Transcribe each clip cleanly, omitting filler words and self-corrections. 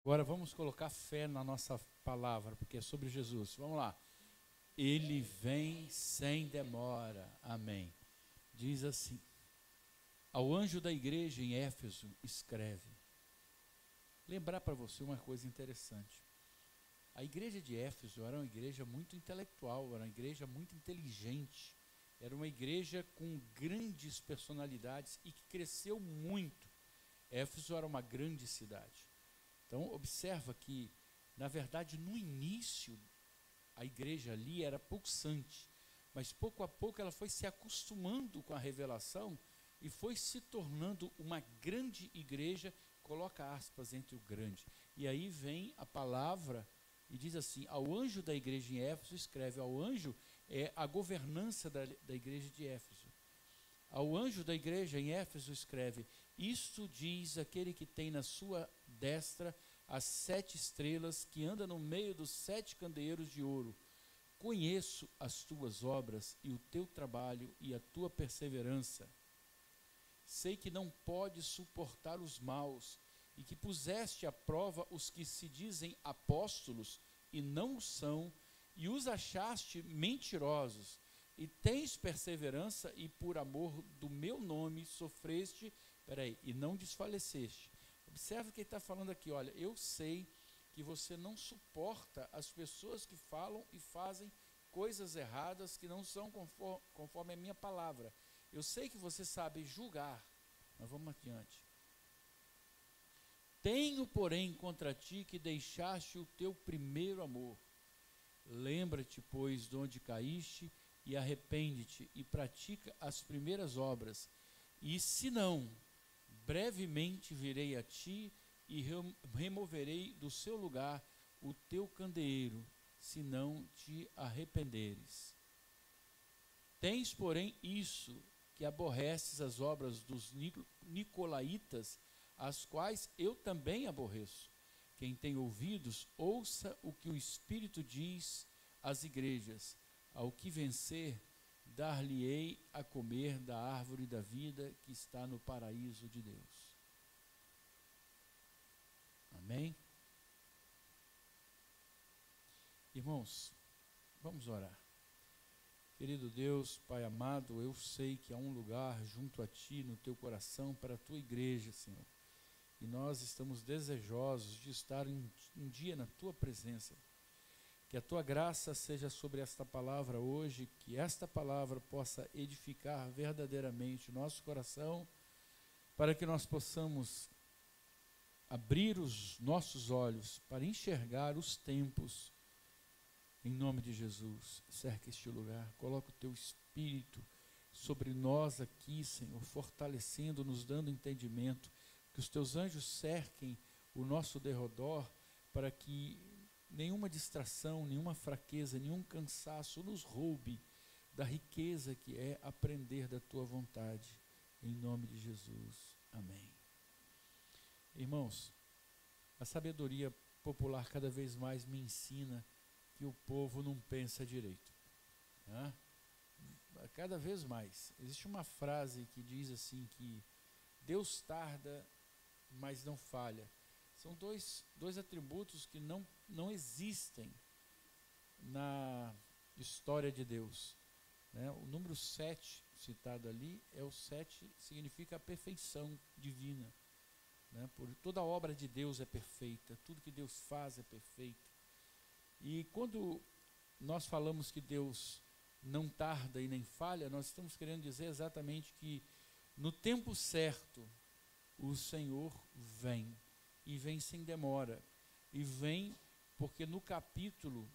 Agora vamos colocar fé na nossa palavra, porque é sobre Jesus. Vamos lá. Ele vem sem demora. Amém. Diz assim: ao anjo da igreja em Éfeso, escreve. Lembrar para você uma coisa interessante. A igreja de Éfeso era uma igreja muito intelectual, era uma igreja muito inteligente, era uma igreja com grandes personalidades e que cresceu muito. Éfeso era uma grande cidade. Então, observa que, na verdade, no início, a igreja ali era pulsante, mas pouco a pouco ela foi se acostumando com a revelação e foi se tornando uma grande igreja, coloca aspas entre o grande. E aí vem a palavra e diz assim: ao anjo da igreja em Éfeso, escreve. Ao anjo é a governança da igreja de Éfeso. Ao anjo da igreja em Éfeso escreve: isto diz aquele que tem na sua destra as 7 estrelas, que anda no meio dos 7 candeeiros de ouro. Conheço as tuas obras e o teu trabalho e a tua perseverança. Sei que não podes suportar os maus e que puseste à prova os que se dizem apóstolos e não são, e os achaste mentirosos. E tens perseverança e por amor do meu nome sofreste, e não desfaleceste. Observe o que ele está falando aqui. Olha, eu sei que você não suporta as pessoas que falam e fazem coisas erradas que não são conforme a minha palavra. Eu sei que você sabe julgar, mas vamos adiante. Tenho, porém, contra ti que deixaste o teu primeiro amor. Lembra-te, pois, de onde caíste, e arrepende-te, e pratica as primeiras obras. E se não, brevemente virei a ti, e removerei do seu lugar o teu candeeiro, se não te arrependeres. Tens, porém, isso, que aborreces as obras dos nicolaítas, as quais eu também aborreço. Quem tem ouvidos, ouça o que o Espírito diz às igrejas. Ao que vencer, dar-lhe-ei a comer da árvore da vida que está no paraíso de Deus. Amém? Irmãos, vamos orar. Querido Deus, Pai amado, eu sei que há um lugar junto a Ti, no Teu coração, para a Tua igreja, Senhor. E nós estamos desejosos de estar um dia na Tua presença. Que a Tua graça seja sobre esta palavra hoje, que esta palavra possa edificar verdadeiramente o nosso coração, para que nós possamos abrir os nossos olhos para enxergar os tempos. Em nome de Jesus, cerca este lugar, coloca o Teu Espírito sobre nós aqui, Senhor, fortalecendo, nos dando entendimento, que os Teus anjos cerquem o nosso derredor, para que nenhuma distração, nenhuma fraqueza, nenhum cansaço nos roube da riqueza que é aprender da Tua vontade, em nome de Jesus, amém. Irmãos, a sabedoria popular cada vez mais me ensina que o povo não pensa direito, né? Cada vez mais. Existe uma frase que diz assim que Deus tarda, mas não falha. São dois atributos que não existem na história de Deus, né? O número 7 citado ali, o 7 significa a perfeição divina, né? Por toda a obra de Deus é perfeita, tudo que Deus faz é perfeito. E quando nós falamos que Deus não tarda e nem falha, nós estamos querendo dizer exatamente que no tempo certo o Senhor vem, e vem sem demora, e vem porque no capítulo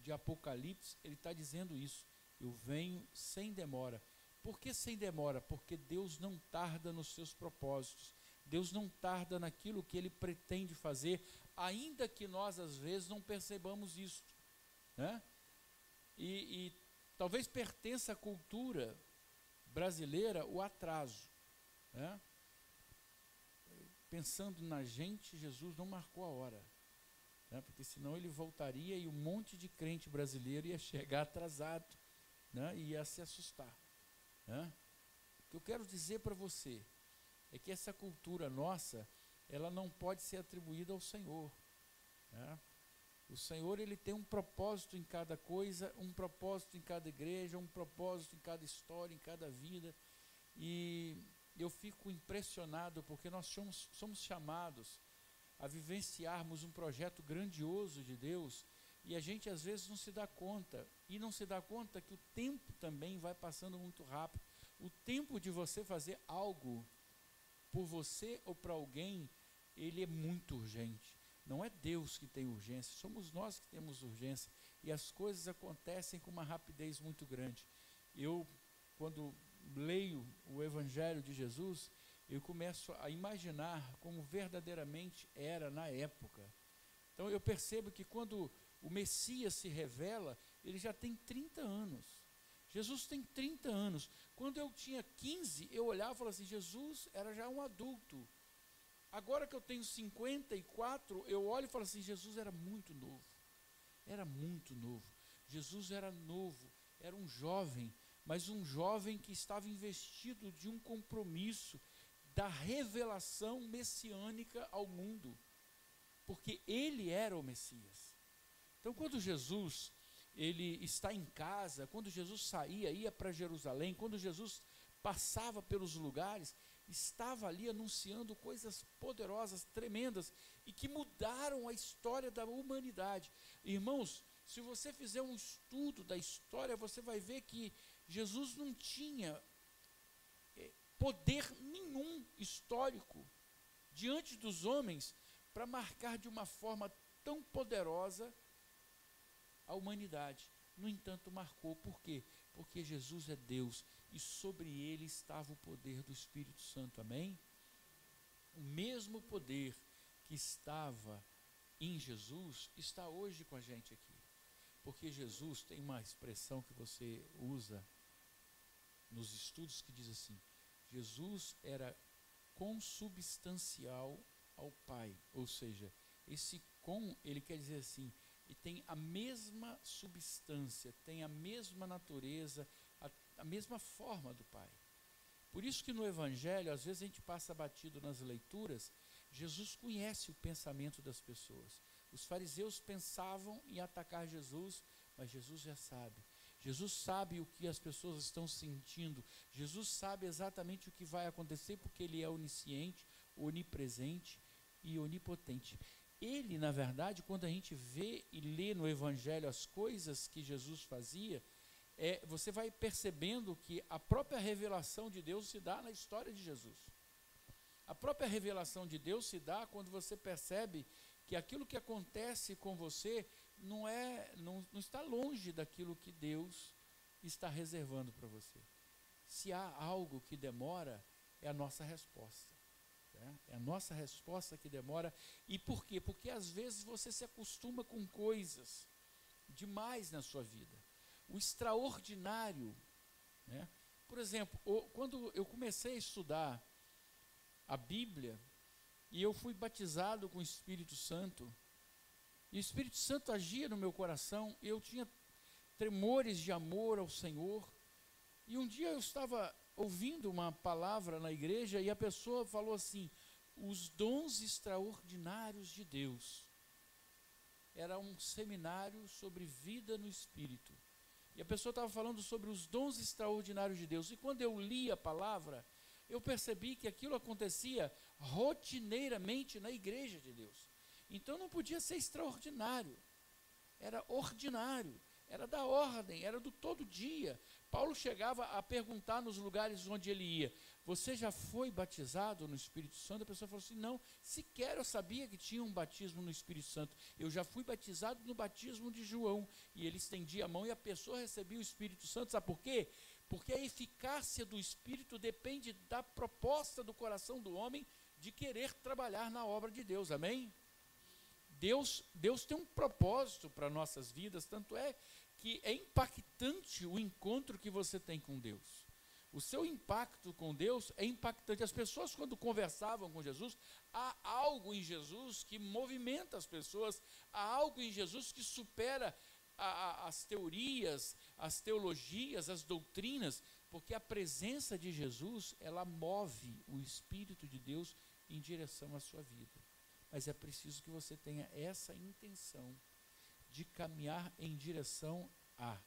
de Apocalipse ele está dizendo isso: eu venho sem demora. Por que sem demora? Porque Deus não tarda nos seus propósitos, Deus não tarda naquilo que Ele pretende fazer, ainda que nós às vezes não percebamos isso, né? E talvez pertença à cultura brasileira o atraso, né? Pensando na gente, Jesus não marcou a hora, né? Porque senão Ele voltaria e um monte de crente brasileiro ia chegar atrasado, né? E ia se assustar, né? O que eu quero dizer para você é que essa cultura nossa, ela não pode ser atribuída ao Senhor. né? O Senhor, Ele tem um propósito em cada coisa, um propósito em cada igreja, um propósito em cada história, em cada vida. E eu fico impressionado porque nós somos chamados a vivenciarmos um projeto grandioso de Deus e a gente às vezes não se dá conta. E não se dá conta que o tempo também vai passando muito rápido. O tempo de você fazer algo por você ou para alguém, ele é muito urgente. Não é Deus que tem urgência, somos nós que temos urgência. E as coisas acontecem com uma rapidez muito grande. Eu, quando leio o Evangelho de Jesus, eu começo a imaginar como verdadeiramente era na época. Então eu percebo que quando o Messias se revela, ele já tem 30 anos. Jesus tem 30 anos. Quando eu tinha 15, eu olhava e falava assim, Jesus era já um adulto. Agora que eu tenho 54, eu olho e falo assim, Jesus era muito novo. Era muito novo. Jesus era novo, era um jovem, mas um jovem que estava investido de um compromisso da revelação messiânica ao mundo. Porque ele era o Messias. Então, quando Jesus ele está em casa, quando Jesus saía, ia para Jerusalém, quando Jesus passava pelos lugares, estava ali anunciando coisas poderosas, tremendas, e que mudaram a história da humanidade. Irmãos, se você fizer um estudo da história, você vai ver que Jesus não tinha poder nenhum histórico diante dos homens para marcar de uma forma tão poderosa a humanidade. No entanto, marcou. Por quê? Porque Jesus é Deus e sobre ele estava o poder do Espírito Santo. Amém? O mesmo poder que estava em Jesus está hoje com a gente aqui. Porque Jesus tem uma expressão que você usa nos estudos que diz assim: Jesus era consubstancial ao Pai. Ou seja, esse ele quer dizer assim, e tem a mesma substância, tem a mesma natureza, a mesma forma do Pai. Por isso que no Evangelho, às vezes a gente passa batido nas leituras, Jesus conhece o pensamento das pessoas. Os fariseus pensavam em atacar Jesus, mas Jesus já sabe. Jesus sabe o que as pessoas estão sentindo. Jesus sabe exatamente o que vai acontecer, porque Ele é onisciente, onipresente e onipotente. Ele, na verdade, quando a gente vê e lê no Evangelho as coisas que Jesus fazia, você vai percebendo que a própria revelação de Deus se dá na história de Jesus. A própria revelação de Deus se dá quando você percebe que aquilo que acontece com você não está longe daquilo que Deus está reservando para você. Se há algo que demora, é a nossa resposta. É a nossa resposta que demora. E por quê? Porque às vezes você se acostuma com coisas demais na sua vida. O extraordinário, né? Por exemplo, quando eu comecei a estudar a Bíblia, e eu fui batizado com o Espírito Santo, e o Espírito Santo agia no meu coração, eu tinha tremores de amor ao Senhor, e um dia eu estava ouvindo uma palavra na igreja, e a pessoa falou assim, os dons extraordinários de Deus. Era um seminário sobre vida no Espírito. E a pessoa estava falando sobre os dons extraordinários de Deus. E quando eu li a palavra, eu percebi que aquilo acontecia rotineiramente na igreja de Deus. Então não podia ser extraordinário. Era ordinário, era da ordem, era do todo dia. Paulo chegava a perguntar nos lugares onde ele ia, você já foi batizado no Espírito Santo? A pessoa falou assim, não, sequer eu sabia que tinha um batismo no Espírito Santo. Eu já fui batizado no batismo de João. E ele estendia a mão e a pessoa recebia o Espírito Santo. Sabe por quê? Porque a eficácia do Espírito depende da proposta do coração do homem de querer trabalhar na obra de Deus. Amém? Deus tem um propósito para nossas vidas, tanto é que é impactante o encontro que você tem com Deus. O seu impacto com Deus é impactante. As pessoas, quando conversavam com Jesus, há algo em Jesus que movimenta as pessoas, há algo em Jesus que supera as teorias, as teologias, as doutrinas, porque a presença de Jesus, ela move o Espírito de Deus em direção à sua vida. mas é preciso que você tenha essa intenção de caminhar em direção a.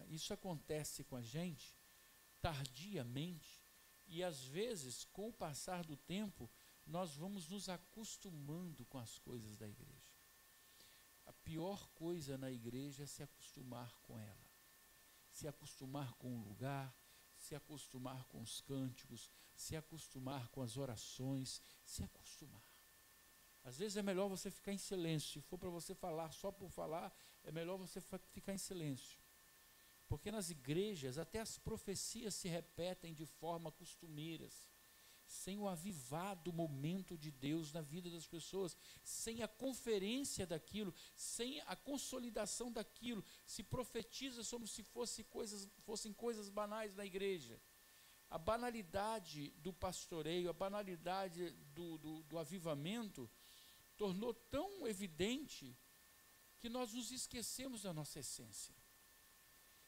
Isso acontece com a gente tardiamente, e às vezes, com o passar do tempo, nós vamos nos acostumando com as coisas da igreja. A pior coisa na igreja é se acostumar com ela, se acostumar com o lugar, se acostumar com os cânticos, se acostumar com as orações, se acostumar. Às vezes é melhor você ficar em silêncio. Se for para você falar só por falar, é melhor você ficar em silêncio. Porque nas igrejas até as profecias se repetem de forma costumeiras, sem o avivado momento de Deus na vida das pessoas, sem a conferência daquilo, sem a consolidação daquilo. Se profetiza como se fossem coisas banais na igreja. A banalidade do pastoreio, a banalidade do avivamento tornou tão evidente que nós nos esquecemos da nossa essência.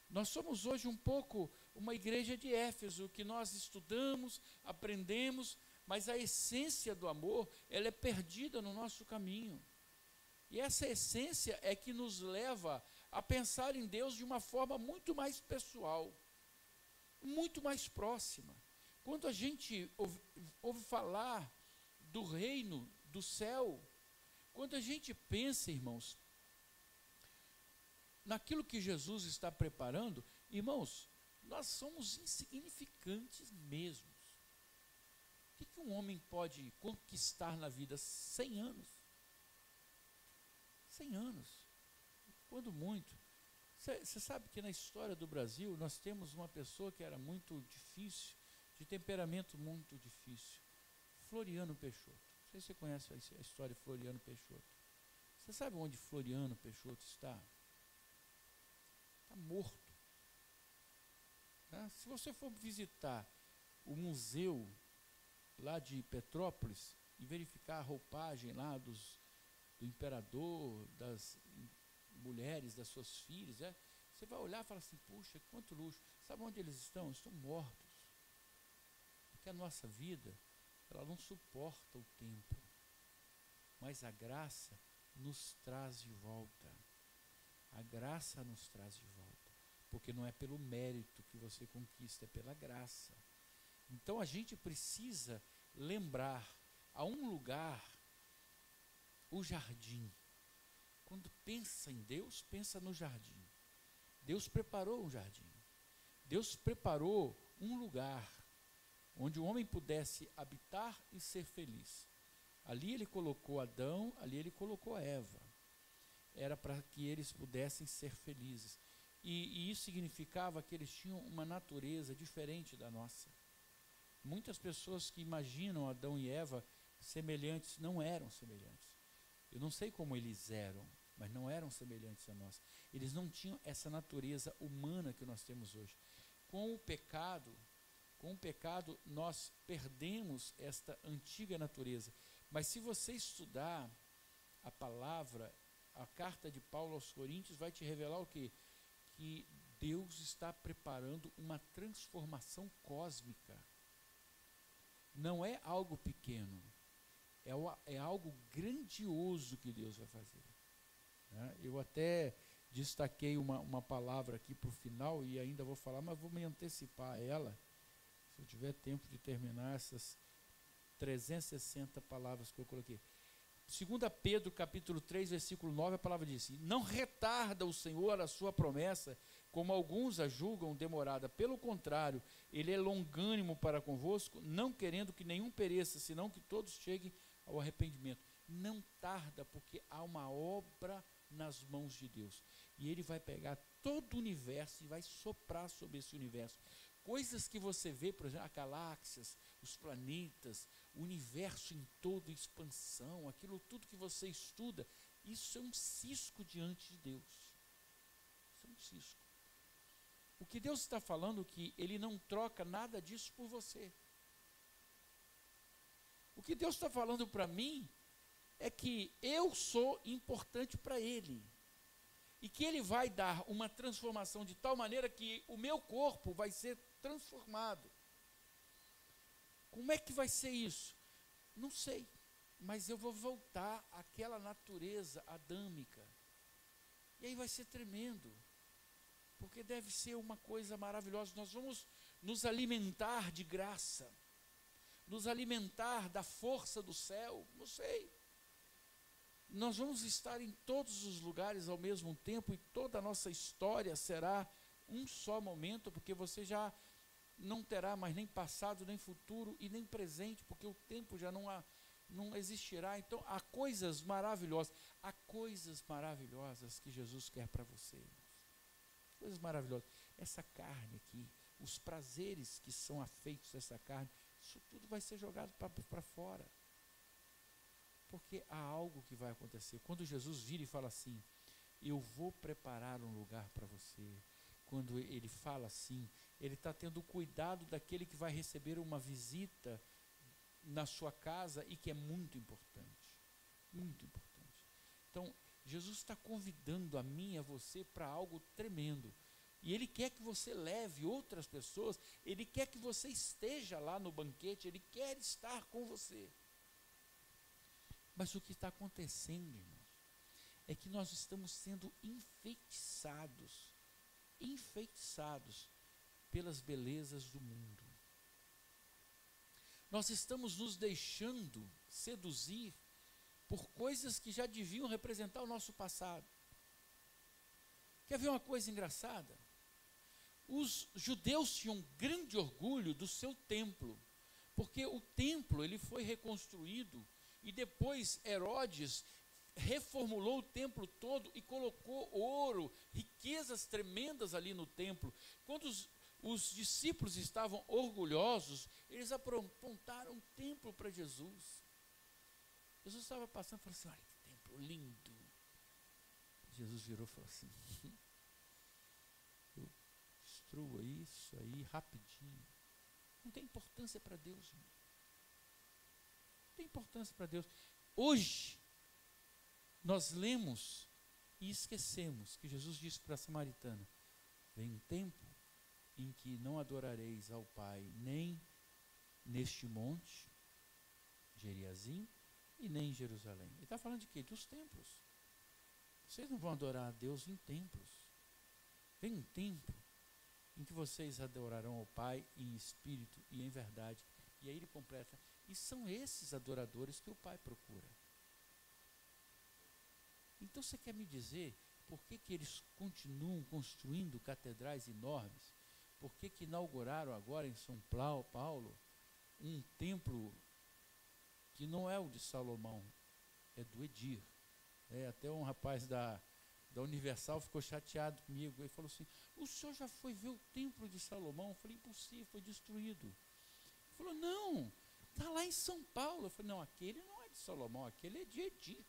Nós somos hoje um pouco uma igreja de Éfeso, que nós estudamos, aprendemos, mas a essência do amor, ela é perdida no nosso caminho. E essa essência é que nos leva a pensar em Deus de uma forma muito mais pessoal, muito mais próxima. Quando a gente ouve falar do reino do céu, quando a gente pensa, irmãos, naquilo que Jesus está preparando, irmãos, nós somos insignificantes mesmo. O que um homem pode conquistar na vida? 100 anos. 100 anos. Quando muito. Você sabe que na história do Brasil, nós temos uma pessoa que era muito difícil, de temperamento muito difícil. Floriano Peixoto. Não sei se você conhece a história de Floriano Peixoto. Você sabe onde Floriano Peixoto está? Está morto. Se você for visitar o museu lá de Petrópolis e verificar a roupagem lá do imperador, das mulheres, das suas filhas, você vai olhar e falar assim, puxa, quanto luxo. Sabe onde eles estão? Estão mortos. Porque a nossa vida, ela não suporta o tempo, mas a graça nos traz de volta. A graça nos traz de volta. Porque não é pelo mérito que você conquista, é pela graça. Então a gente precisa lembrar a um lugar, o jardim. Quando pensa em Deus, pensa no jardim. Deus preparou um jardim. Deus preparou um lugar onde o homem pudesse habitar e ser feliz. Ali ele colocou Adão, ali ele colocou Eva. Era para que eles pudessem ser felizes. E isso significava que eles tinham uma natureza diferente da nossa. Muitas pessoas que imaginam Adão e Eva semelhantes, não eram semelhantes. Eu não sei como eles eram, mas não eram semelhantes a nós. Eles não tinham essa natureza humana que nós temos hoje. Com o pecado, nós perdemos esta antiga natureza. Mas se você estudar a palavra, a carta de Paulo aos Coríntios vai te revelar o quê? Que Deus está preparando uma transformação cósmica. Não é algo pequeno, é algo grandioso que Deus vai fazer. Eu até destaquei uma palavra aqui para o final e ainda vou falar, mas vou me antecipar a ela, se eu tiver tempo de terminar essas 360 palavras que eu coloquei. 2 Pedro capítulo 3, versículo 9, a palavra diz assim, não retarda o Senhor a sua promessa, como alguns a julgam demorada. Pelo contrário, ele é longânimo para convosco, não querendo que nenhum pereça, senão que todos cheguem ao arrependimento. Não tarda, porque há uma obra nas mãos de Deus. E ele vai pegar todo o universo e vai soprar sobre esse universo. Coisas que você vê, por exemplo, as galáxias, os planetas, o universo em toda expansão, aquilo tudo que você estuda, isso é um cisco diante de Deus. Isso é um cisco. O que Deus está falando é que Ele não troca nada disso por você. O que Deus está falando para mim é que eu sou importante para Ele. E que Ele vai dar uma transformação de tal maneira que o meu corpo vai ser transformado. Como é que vai ser isso? Não sei. mas eu vou voltar àquela natureza adâmica. E aí vai ser tremendo, porque deve ser uma coisa maravilhosa. Nós vamos nos alimentar de graça, nos alimentar da força do céu, não sei. Nós vamos estar em todos os lugares ao mesmo tempo, e toda a nossa história será um só momento, porque você já não terá mais nem passado, nem futuro e nem presente, porque o tempo já não existirá. Então, há coisas maravilhosas que Jesus quer para você, irmãos. Coisas maravilhosas. Essa carne aqui, os prazeres que são afeitos dessa carne, isso tudo vai ser jogado para fora. Porque há algo que vai acontecer. Quando Jesus vira e fala assim, eu vou preparar um lugar para você. Quando ele fala assim, ele está tendo cuidado daquele que vai receber uma visita na sua casa e que é muito importante. Muito importante. Então, Jesus está convidando a mim e a você para algo tremendo. E Ele quer que você leve outras pessoas, Ele quer que você esteja lá no banquete, Ele quer estar com você. Mas o que está acontecendo, irmãos, é que nós estamos sendo enfeitiçados pelas belezas do mundo. Nós estamos nos deixando seduzir por coisas que já deviam representar o nosso passado. Quer ver uma coisa engraçada? Os judeus tinham grande orgulho do seu templo, porque o templo ele foi reconstruído e depois Herodes reformulou o templo todo e colocou ouro, riquezas tremendas ali no templo. Quando os discípulos estavam orgulhosos, eles apontaram um templo para Jesus. Jesus estava passando e falou assim, olha que templo lindo. Jesus virou e falou assim, eu destruo isso aí rapidinho. Não tem importância para Deus, irmão. Não tem importância para Deus. Hoje, nós lemos e esquecemos que Jesus disse para a samaritana, vem um tempo em que não adorareis ao Pai, nem neste monte, Gerizim, e nem em Jerusalém. Ele está falando de quê? Dos templos. Vocês não vão adorar a Deus em templos. Vem um tempo em que vocês adorarão ao Pai em espírito e em verdade. E aí ele completa, e são esses adoradores que o Pai procura. Então você quer me dizer por que eles continuam construindo catedrais enormes? Por que inauguraram agora em São Paulo um templo que não é o de Salomão, é do Edir? Até um rapaz da Universal ficou chateado comigo. Ele falou assim, o senhor já foi ver o templo de Salomão? Eu falei, impossível, foi destruído. Ele falou, não, está lá em São Paulo. Eu falei, não, aquele não é de Salomão, aquele é de Edir.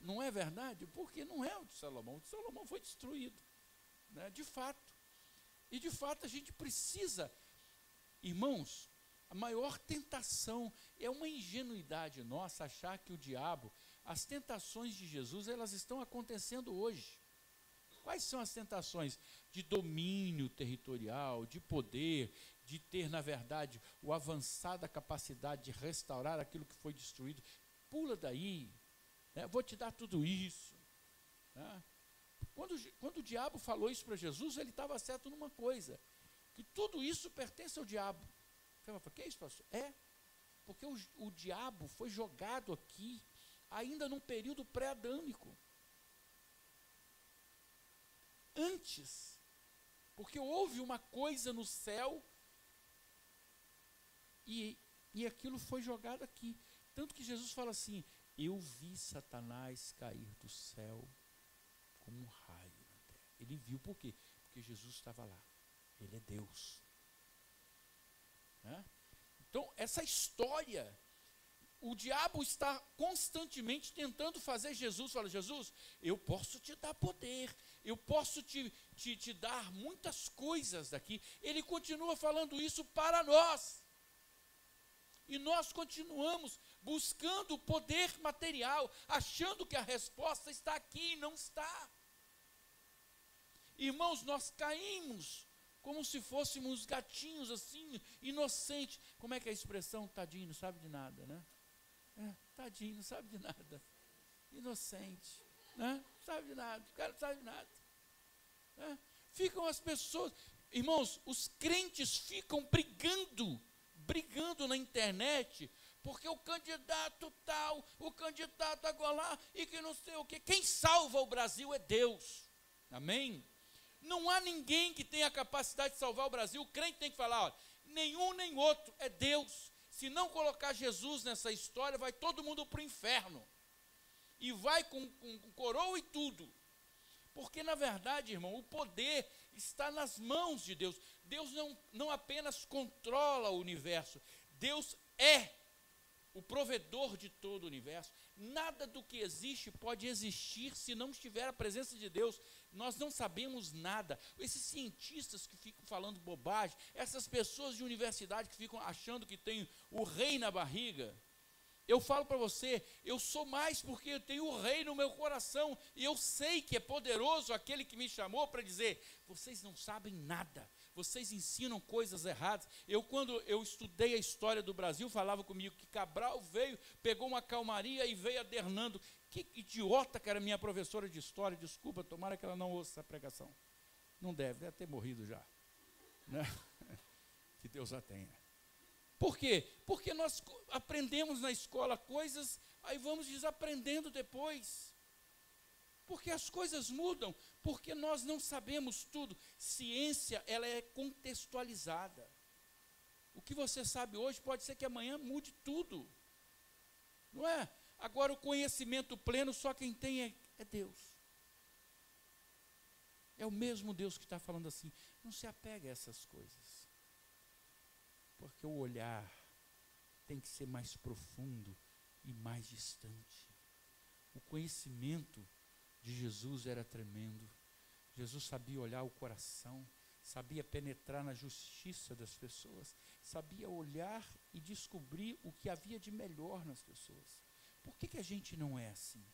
Não é verdade? Porque não é o de Salomão. O de Salomão foi destruído, né? De fato. E de fato a gente precisa, irmãos, a maior tentação é uma ingenuidade nossa achar que o diabo, as tentações de Jesus, elas estão acontecendo hoje. Quais são as tentações? De domínio territorial, de poder, de ter, na verdade, a avançada capacidade de restaurar aquilo que foi destruído. Pula daí, né? Vou te dar tudo isso. Né? Quando o diabo falou isso para Jesus, ele estava certo numa coisa, que tudo isso pertence ao diabo. Você vai falar, que é isso, pastor? Porque o diabo foi jogado aqui, ainda num período pré-adâmico. Antes, porque houve uma coisa no céu, e aquilo foi jogado aqui. Tanto que Jesus fala assim, eu vi Satanás cair do céu como um raio na terra. Ele viu por quê? Porque Jesus estava lá. Ele é Deus. Né? Então, essa história, o diabo está constantemente tentando fazer Jesus, fala, Jesus, eu posso te dar poder, eu posso te dar muitas coisas daqui. Ele continua falando isso para nós. E nós continuamos buscando o poder material, achando que a resposta está aqui e não está. Irmãos, nós caímos como se fôssemos gatinhos assim, inocentes. Como é que é a expressão? Tadinho, não sabe de nada, né? Tadinho, não sabe de nada. Inocente, né? Não sabe de nada, o cara não sabe de nada. Né? Ficam as pessoas, irmãos, os crentes ficam brigando na internet, porque o candidato tal, o candidato agora e que não sei o quê. Quem salva o Brasil é Deus. Amém? Não há ninguém que tenha a capacidade de salvar o Brasil. O crente tem que falar, olha, nenhum nem outro, é Deus. Se não colocar Jesus nessa história, vai todo mundo para o inferno. E vai com coroa e tudo. Porque, na verdade, irmão, o poder está nas mãos de Deus. Deus não apenas controla o universo, Deus é o provedor de todo o universo. Nada do que existe pode existir se não estiver a presença de Deus. Nós não sabemos nada. Esses cientistas que ficam falando bobagem, essas pessoas de universidade que ficam achando que tem o rei na barriga, eu falo para você, eu sou mais porque eu tenho o rei no meu coração, e eu sei que é poderoso aquele que me chamou para dizer, vocês não sabem nada, vocês ensinam coisas erradas. Quando eu estudei a história do Brasil, falava comigo que Cabral veio, pegou uma calmaria e veio adernando. Que idiota que era minha professora de história, desculpa, tomara que ela não ouça essa pregação. Não deve ter morrido já, né? Que Deus a tenha. Por quê? Porque nós aprendemos na escola coisas, aí vamos desaprendendo depois. Porque as coisas mudam, porque nós não sabemos tudo. Ciência, ela é contextualizada. O que você sabe hoje, pode ser que amanhã mude tudo. Não é? Agora, o conhecimento pleno, só quem tem é Deus. É o mesmo Deus que está falando assim. Não se apegue a essas coisas. Porque o olhar tem que ser mais profundo e mais distante. O conhecimento de Jesus era tremendo. Jesus sabia olhar o coração, sabia penetrar na justiça das pessoas, sabia olhar e descobrir o que havia de melhor nas pessoas. Por que a gente não é assim?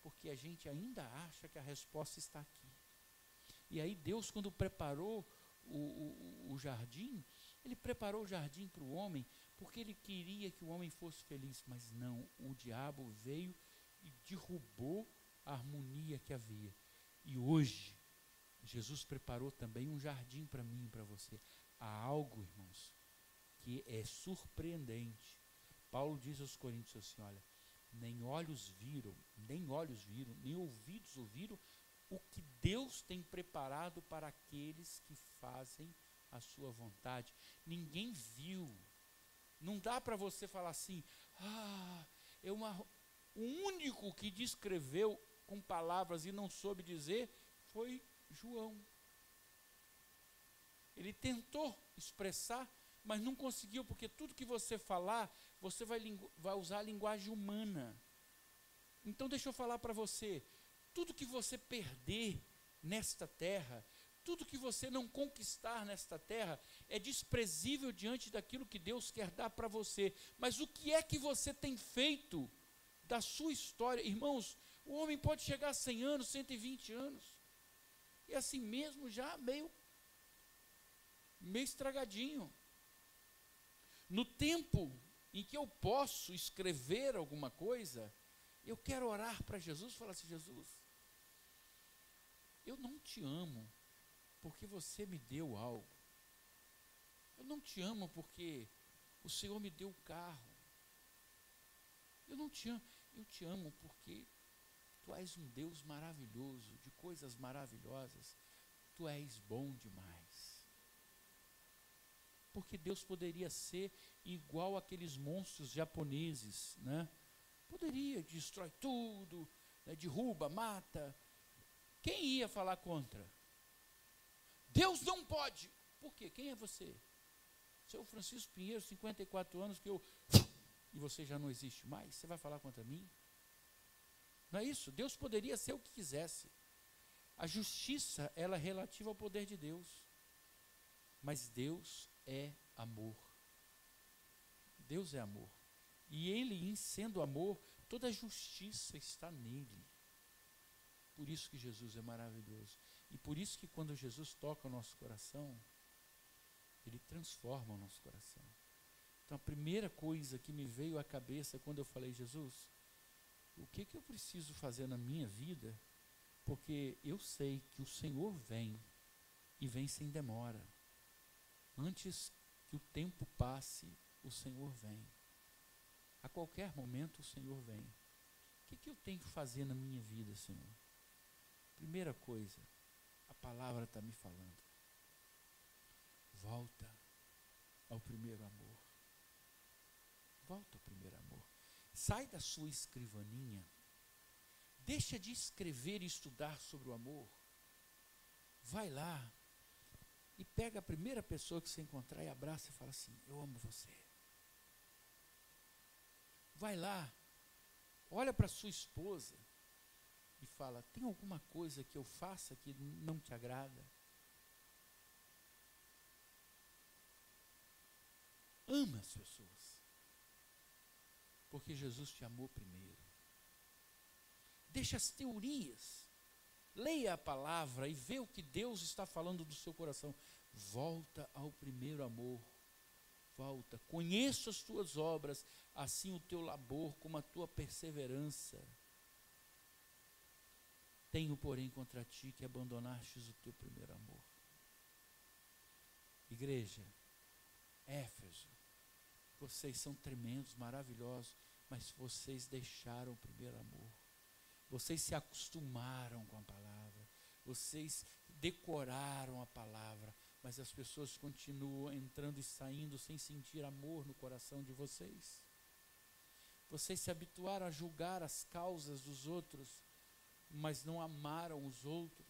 Porque a gente ainda acha que a resposta está aqui. E aí Deus, quando preparou o jardim, Ele preparou o jardim para o homem, porque Ele queria que o homem fosse feliz. Mas não, o diabo veio e derrubou a harmonia que havia. E hoje, Jesus preparou também um jardim para mim e para você. Há algo, irmãos, que é surpreendente. Paulo diz aos Coríntios assim, olha, nem olhos viram, nem ouvidos ouviram o que Deus tem preparado para aqueles que fazem a sua vontade. Ninguém viu. Não dá para você falar assim, o único que descreveu com palavras e não soube dizer foi João. Ele tentou expressar, mas não conseguiu, porque tudo que você falar, você vai usar a linguagem humana. Então deixa eu falar para você, tudo que você perder nesta terra, tudo que você não conquistar nesta terra, é desprezível diante daquilo que Deus quer dar para você. Mas o que é que você tem feito da sua história? Irmãos, o homem pode chegar a 100 anos, 120 anos, e assim mesmo já meio estragadinho. No tempo em que eu posso escrever alguma coisa, eu quero orar para Jesus e falar assim, Jesus, eu não te amo porque você me deu algo. Eu não te amo porque o Senhor me deu o carro. Eu não te amo, eu te amo porque Tu és um Deus maravilhoso, de coisas maravilhosas. Tu és bom demais. Porque Deus poderia ser igual àqueles monstros japoneses, né? Poderia, destrói tudo, né? Derruba, mata. Quem ia falar contra? Deus não pode. Por quê? Quem é você? Seu Francisco Pinheiro, 54 anos, e você já não existe mais? Você vai falar contra mim? Não é isso? Deus poderia ser o que quisesse. A justiça, ela é relativa ao poder de Deus. Mas Deus é amor. Deus é amor. E Ele, em sendo amor, toda a justiça está nele. Por isso que Jesus é maravilhoso. E por isso que quando Jesus toca o nosso coração, Ele transforma o nosso coração. Então, a primeira coisa que me veio à cabeça quando eu falei, Jesus, o que eu preciso fazer na minha vida? Porque eu sei que o Senhor vem, e vem sem demora. Antes que o tempo passe, o Senhor vem. A qualquer momento o Senhor vem. O que eu tenho que fazer na minha vida, Senhor? Primeira coisa, a palavra está me falando. Volta ao primeiro amor. Volta ao primeiro amor. Sai da sua escrivaninha. Deixa de escrever e estudar sobre o amor. Vai lá e pega a primeira pessoa que você encontrar e abraça e fala assim, eu amo você. Vai lá, olha para sua esposa e fala, tem alguma coisa que eu faça que não te agrada? Ama as pessoas. Porque Jesus te amou primeiro. Deixa as teorias. Leia a palavra e vê o que Deus está falando do seu coração. Volta ao primeiro amor. Volta. Conheço as tuas obras, assim o teu labor como a tua perseverança. Tenho, porém, contra ti que abandonastes o teu primeiro amor. Igreja, Éfeso, vocês são tremendos, maravilhosos, mas vocês deixaram o primeiro amor. Vocês se acostumaram com a palavra. Vocês decoraram a palavra, mas as pessoas continuam entrando e saindo sem sentir amor no coração de vocês. Vocês se habituaram a julgar as causas dos outros, mas não amaram os outros.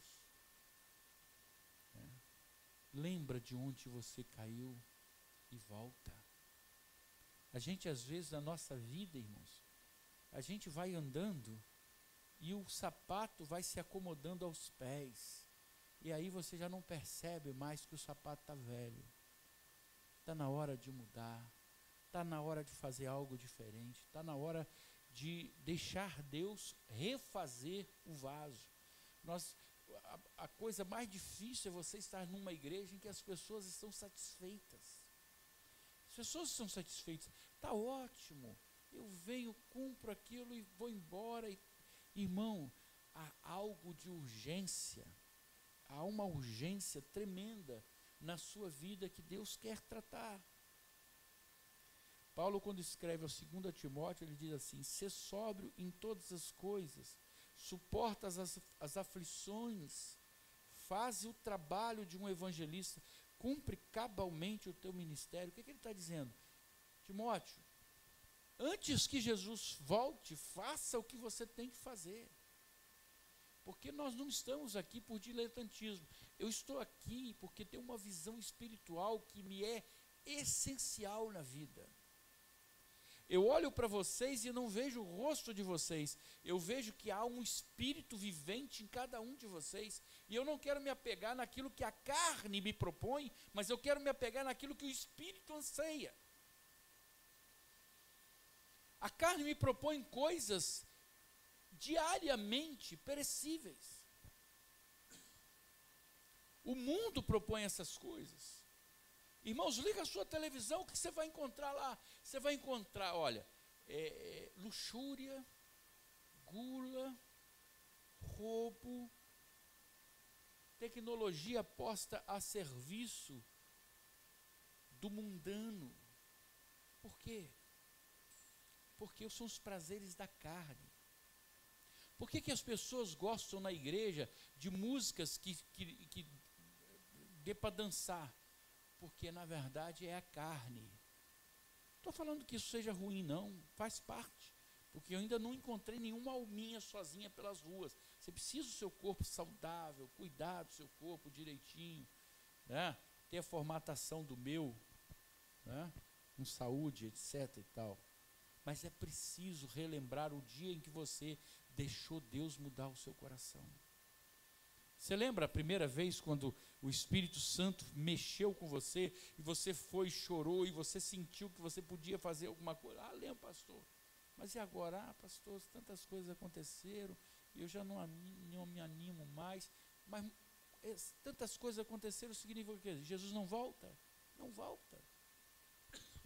Lembra de onde você caiu e volta. A gente, às vezes, na nossa vida, irmãos, a gente vai andando e o sapato vai se acomodando aos pés. E aí você já não percebe mais que o sapato está velho. Está na hora de mudar. Está na hora de fazer algo diferente. Está na hora de deixar Deus refazer o vaso. A coisa mais difícil é você estar numa igreja em que as pessoas estão satisfeitas. As pessoas estão satisfeitas. Está ótimo. Eu venho, cumpro aquilo e vou embora. Irmão, há algo de urgência. Há uma urgência tremenda na sua vida que Deus quer tratar. Paulo, quando escreve ao 2 Timóteo, ele diz assim, sê sóbrio em todas as coisas, suporta as aflições, faz o trabalho de um evangelista, cumpre cabalmente o teu ministério. O que ele está dizendo? Timóteo, antes que Jesus volte, faça o que você tem que fazer. Porque nós não estamos aqui por diletantismo. Eu estou aqui porque tem uma visão espiritual que me é essencial na vida. Eu olho para vocês e não vejo o rosto de vocês. Eu vejo que há um espírito vivente em cada um de vocês. E eu não quero me apegar naquilo que a carne me propõe, mas eu quero me apegar naquilo que o espírito anseia. A carne me propõe coisas diariamente perecíveis. O mundo propõe essas coisas. Irmãos, liga a sua televisão, o que você vai encontrar lá? Você vai encontrar, olha, luxúria, gula, roubo, tecnologia posta a serviço do mundano. Por quê? Porque são os prazeres da carne. Por que as pessoas gostam na igreja de músicas que dê para dançar? Porque na verdade é a carne. Não estou falando que isso seja ruim, não, faz parte. Porque eu ainda não encontrei nenhuma alminha sozinha pelas ruas. Você precisa do seu corpo saudável, cuidar do seu corpo direitinho, né? Ter a formatação do meu, né? Com saúde, etc. e tal. Mas é preciso relembrar o dia em que você deixou Deus mudar o seu coração. Você lembra a primeira vez quando o Espírito Santo mexeu com você e você foi, chorou e você sentiu que você podia fazer alguma coisa? Ah, lembra, pastor. Mas e agora? Ah, pastor, tantas coisas aconteceram e eu já não me animo mais. Mas tantas coisas aconteceram, significa o quê? Jesus não volta? Não volta.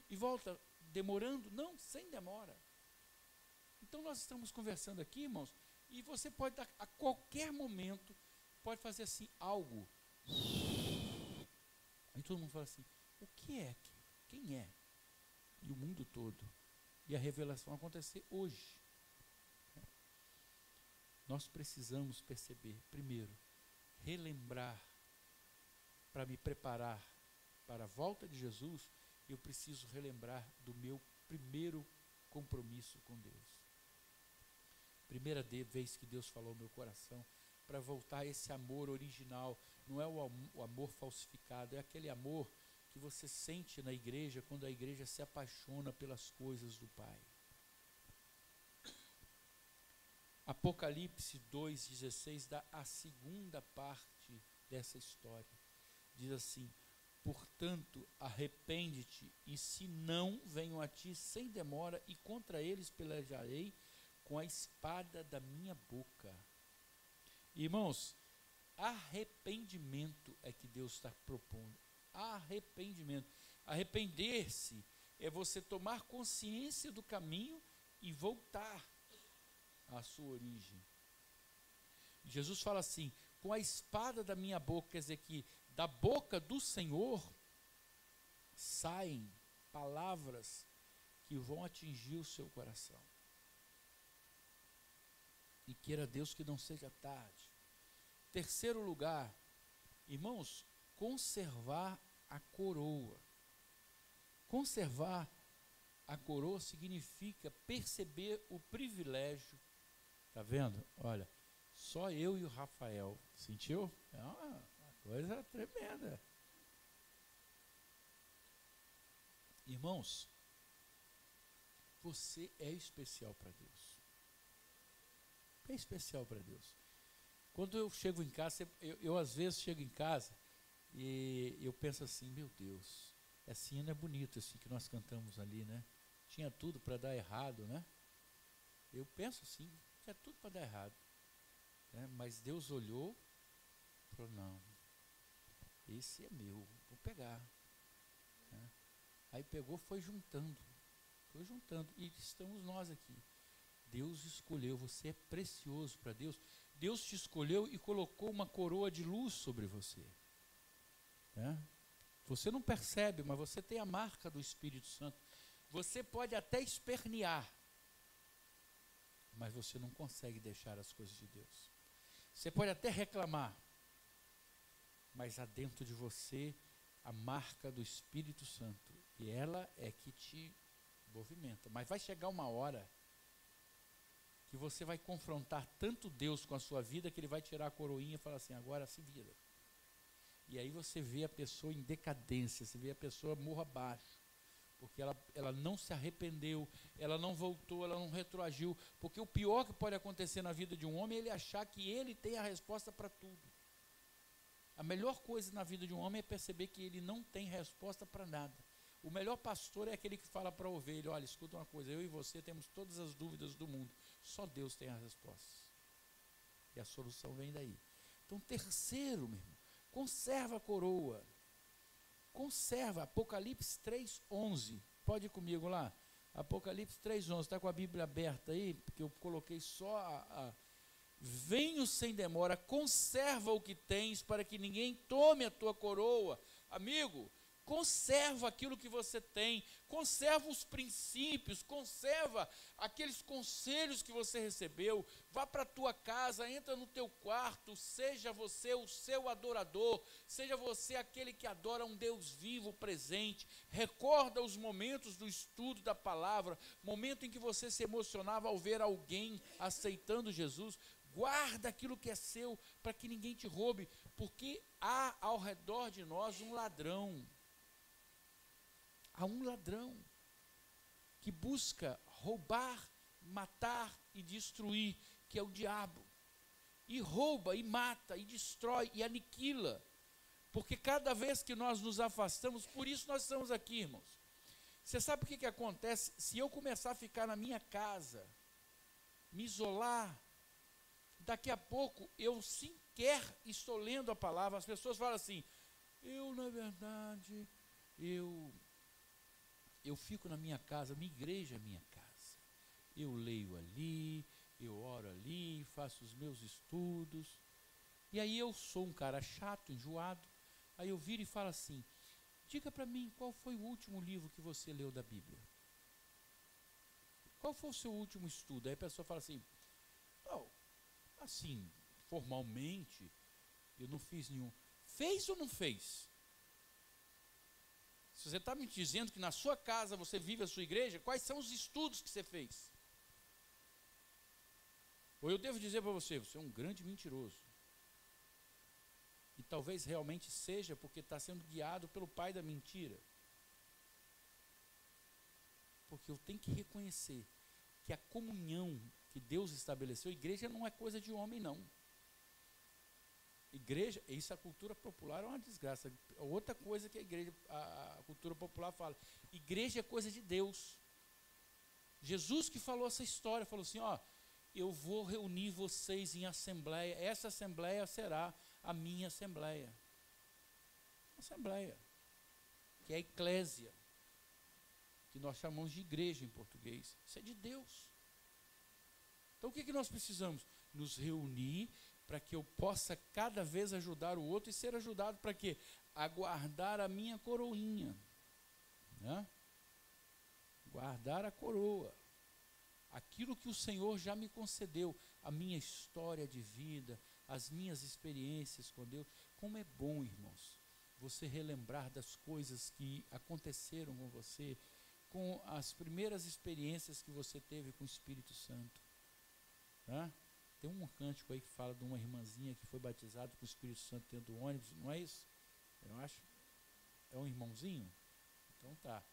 E volta demorando? Não, sem demora. Então nós estamos conversando aqui, irmãos, e você pode, a qualquer momento, pode fazer assim, algo. Aí todo mundo fala assim, o que é aquilo? Quem é? E o mundo todo. E a revelação acontecer hoje. Nós precisamos perceber, primeiro, relembrar, para me preparar para a volta de Jesus, eu preciso relembrar do meu primeiro compromisso com Deus. Primeira vez que Deus falou no meu coração, para voltar a esse amor original, não é o amor falsificado, é aquele amor que você sente na igreja, quando a igreja se apaixona pelas coisas do Pai. Apocalipse 2,16 dá a segunda parte dessa história. Diz assim, portanto, arrepende-te, e se não, venho a ti sem demora, e contra eles pelejarei com a espada da minha boca. Irmãos, arrependimento é que Deus está propondo. Arrependimento. Arrepender-se é você tomar consciência do caminho e voltar à sua origem. Jesus fala assim, com a espada da minha boca, quer dizer que da boca do Senhor saem palavras que vão atingir o seu coração. E queira Deus que não seja tarde. Terceiro lugar, irmãos, conservar a coroa. Conservar a coroa significa perceber o privilégio. Está vendo? Olha, só eu e o Rafael. Sentiu? É uma coisa tremenda. Irmãos, você é especial para Deus. É especial para Deus. Quando eu chego em casa, eu às vezes chego em casa e eu penso assim, meu Deus, esse hino é bonito, assim que nós cantamos ali, né? Tinha tudo para dar errado, né? Eu penso assim, tinha tudo para dar errado. Né? Mas Deus olhou e falou, não, esse é meu, vou pegar. Né? Aí pegou, foi juntando, e estamos nós aqui. Deus escolheu, você é precioso para Deus. Deus te escolheu e colocou uma coroa de luz sobre você. Né? Você não percebe, mas você tem a marca do Espírito Santo. Você pode até espernear, mas você não consegue deixar as coisas de Deus. Você pode até reclamar, mas há dentro de você a marca do Espírito Santo. E ela é que te movimenta. Mas vai chegar uma hora que você vai confrontar tanto Deus com a sua vida, que Ele vai tirar a coroinha e falar assim, agora se vira. E aí você vê a pessoa em decadência, você vê a pessoa morra abaixo, porque ela não se arrependeu, ela não voltou, ela não retroagiu, porque o pior que pode acontecer na vida de um homem é ele achar que ele tem a resposta para tudo. A melhor coisa na vida de um homem é perceber que ele não tem resposta para nada. O melhor pastor é aquele que fala para a ovelha, olha, escuta uma coisa, eu e você temos todas as dúvidas do mundo, só Deus tem as respostas. E a solução vem daí. Então, terceiro, meu irmão, conserva a coroa. Conserva, Apocalipse 3:11. Pode ir comigo lá? Apocalipse 3:11, está com a Bíblia aberta aí, porque eu coloquei só venho sem demora, conserva o que tens, para que ninguém tome a tua coroa. Amigo, conserva aquilo que você tem, conserva os princípios, conserva aqueles conselhos que você recebeu, vá para a tua casa, entra no teu quarto, seja você o seu adorador, seja você aquele que adora um Deus vivo, presente, recorda os momentos do estudo da palavra, momento em que você se emocionava ao ver alguém aceitando Jesus, guarda aquilo que é seu, para que ninguém te roube, porque há ao redor de nós um ladrão. Há um ladrão que busca roubar, matar e destruir, que é o diabo. E rouba, e mata, e destrói, e aniquila. Porque cada vez que nós nos afastamos, por isso nós estamos aqui, irmãos. Você sabe o que acontece? Se eu começar a ficar na minha casa, me isolar, daqui a pouco eu sequer estou lendo a palavra. As pessoas falam assim, eu na verdade... eu fico na minha casa, minha igreja é minha casa. Eu leio ali, eu oro ali, faço os meus estudos. E aí eu sou um cara chato, enjoado. Aí eu viro e falo assim: diga para mim, qual foi o último livro que você leu da Bíblia? Qual foi o seu último estudo? Aí a pessoa fala assim: não, assim, formalmente, eu não fiz nenhum. Fez ou não fez? Se você está me dizendo que na sua casa você vive a sua igreja, quais são os estudos que você fez? Ou eu devo dizer para você: você é um grande mentiroso. E talvez realmente seja porque está sendo guiado pelo pai da mentira. Porque eu tenho que reconhecer que a comunhão que Deus estabeleceu, igreja não é coisa de homem, não. Igreja, isso a cultura popular é uma desgraça. Outra coisa que a cultura popular fala: igreja é coisa de Deus. Jesus que falou essa história, falou assim: ó, eu vou reunir vocês em assembleia, essa assembleia será a minha assembleia. Assembleia, que é a eclésia, que nós chamamos de igreja em português. Isso é de Deus. Então o que nós precisamos? Nos reunir para que eu possa cada vez ajudar o outro e ser ajudado para quê? A guardar a minha coroinha, né? Guardar a coroa, aquilo que o Senhor já me concedeu, a minha história de vida, as minhas experiências com Deus. Como é bom, irmãos, você relembrar das coisas que aconteceram com você, com as primeiras experiências que você teve com o Espírito Santo, né? Tem um cântico aí que fala de uma irmãzinha que foi batizada com o Espírito Santo dentro do ônibus, não é isso? Eu acho. É um irmãozinho? Então tá.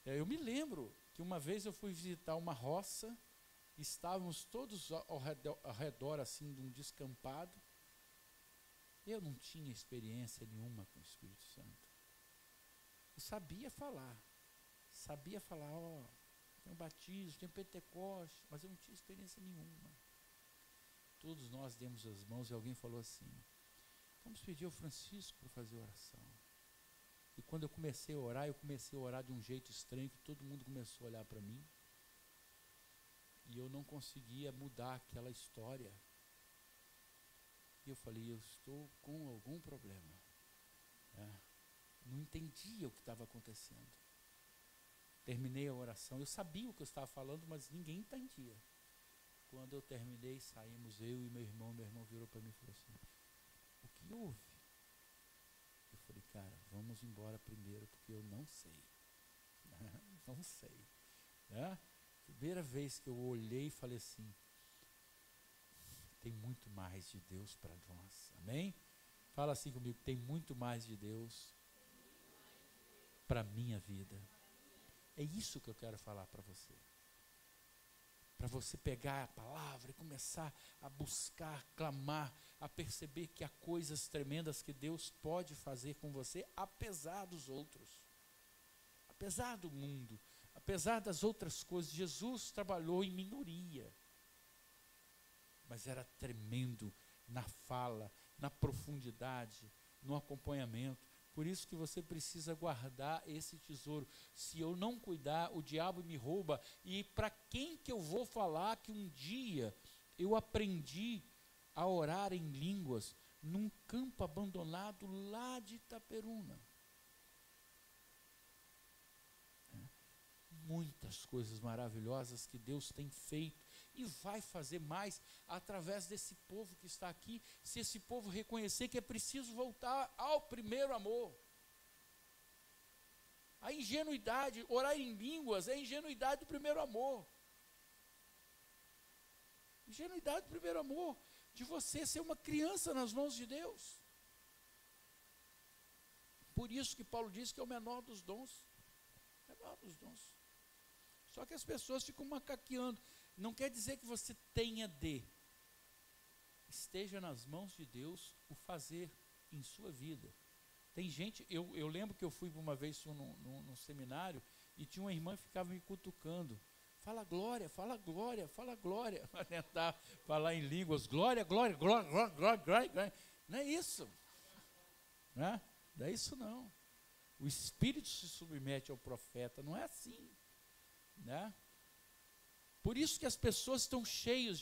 Eu me lembro que uma vez eu fui visitar uma roça, estávamos todos ao redor assim de um descampado. Eu não tinha experiência nenhuma com o Espírito Santo. Eu sabia falar, ó, tem um batismo, tem um Pentecoste, mas eu não tinha experiência nenhuma. Todos nós demos as mãos e alguém falou assim: vamos pedir ao Francisco para fazer oração. E quando eu comecei a orar de um jeito estranho, que todo mundo começou a olhar para mim. E eu não conseguia mudar aquela história. E eu falei: eu estou com algum problema. Não entendia o que estava acontecendo. Terminei a oração, eu sabia o que eu estava falando, mas ninguém entendia. Quando eu terminei, saímos eu e meu irmão virou para mim e falou assim: o que houve? Eu falei: cara, vamos embora primeiro, porque eu não sei. Não sei. Primeira vez que eu olhei e falei assim: tem muito mais de Deus para nós. Amém? Fala assim comigo: tem muito mais de Deus para a minha vida. É isso que eu quero falar para você. Para você pegar a palavra e começar a buscar, clamar, a perceber que há coisas tremendas que Deus pode fazer com você, apesar dos outros, apesar do mundo, apesar das outras coisas. Jesus trabalhou em minoria, mas era tremendo na fala, na profundidade, no acompanhamento. Por isso que você precisa guardar esse tesouro. Se eu não cuidar, o diabo me rouba. E para quem que eu vou falar que um dia eu aprendi a orar em línguas num campo abandonado lá de Itaperuna? Muitas coisas maravilhosas que Deus tem feito e vai fazer mais através desse povo que está aqui, se esse povo reconhecer que é preciso voltar ao primeiro amor. A ingenuidade, orar em línguas é a ingenuidade do primeiro amor. Ingenuidade do primeiro amor, de você ser uma criança nas mãos de Deus. Por isso que Paulo diz que é o menor dos dons. Menor dos dons. Só que as pessoas ficam macaqueando. Não quer dizer que você tenha de. Esteja nas mãos de Deus o fazer em sua vida. Tem gente, eu lembro que eu fui uma vez num seminário e tinha uma irmã que ficava me cutucando. Fala glória, fala glória, fala glória. Para tentar falar em línguas. Glória, glória, glória, glória, glória, glória. Não é isso. Não é isso não. O Espírito se submete ao profeta. Não é assim, né? Por isso que as pessoas estão cheias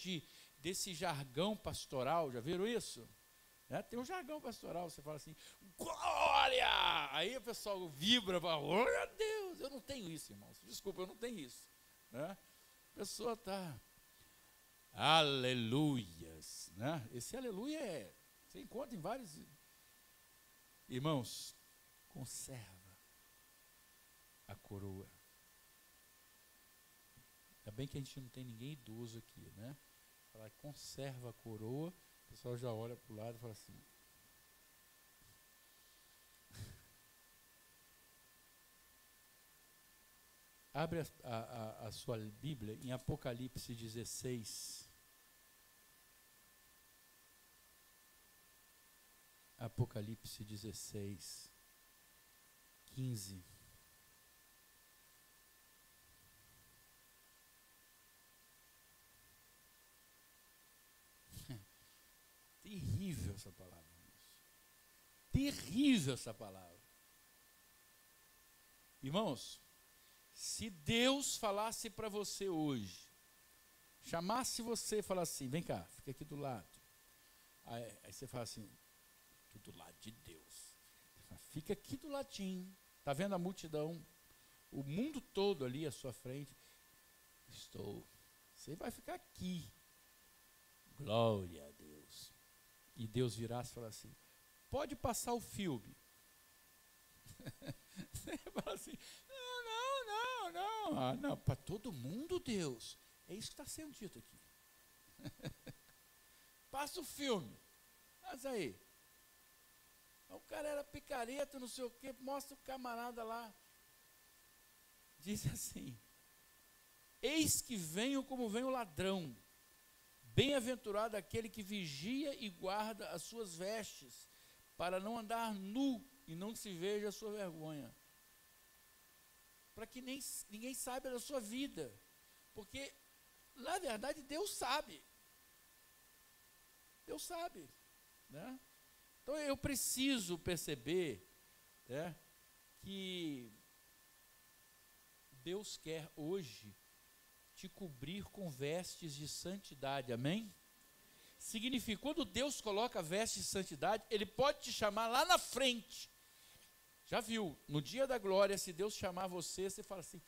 desse jargão pastoral. Já viram isso? Né? Tem um jargão pastoral, você fala assim, glória! Aí o pessoal vibra, fala, glória a Deus. Eu não tenho isso, irmãos. Desculpa, eu não tenho isso. Né? A pessoa está, aleluias. Né? Esse aleluia você encontra em vários. Irmãos, conserva a coroa. Ainda bem que a gente não tem ninguém idoso aqui, né? Falar, conserva a coroa. O pessoal já olha para o lado e fala assim. Abre a sua Bíblia em Apocalipse 16. Apocalipse 16, 15. Terrível essa palavra, irmãos. Terrível essa palavra. Irmãos, se Deus falasse para você hoje, chamasse você e falasse assim, vem cá, fica aqui do lado. Aí você fala assim, do lado de Deus. Fica aqui do ladinho. Está vendo a multidão? O mundo todo ali à sua frente. Você vai ficar aqui. Glória a Deus. E Deus virasse e falar assim, pode passar o filme. Você fala assim, não, para todo mundo, Deus. É isso que está sendo dito aqui. Passa o filme. Mas aí. O cara era picareta, não sei o quê, mostra o camarada lá. Diz assim, eis que venho como vem o ladrão. Bem-aventurado aquele que vigia e guarda as suas vestes, para não andar nu e não se veja a sua vergonha. Para que ninguém saiba da sua vida. Porque, na verdade, Deus sabe. Deus sabe. Né? Então, eu preciso perceber, né, que Deus quer hoje te cobrir com vestes de santidade, amém? Significa, quando Deus coloca vestes de santidade, Ele pode te chamar lá na frente. Já viu, no dia da glória, se Deus chamar você, você fala assim,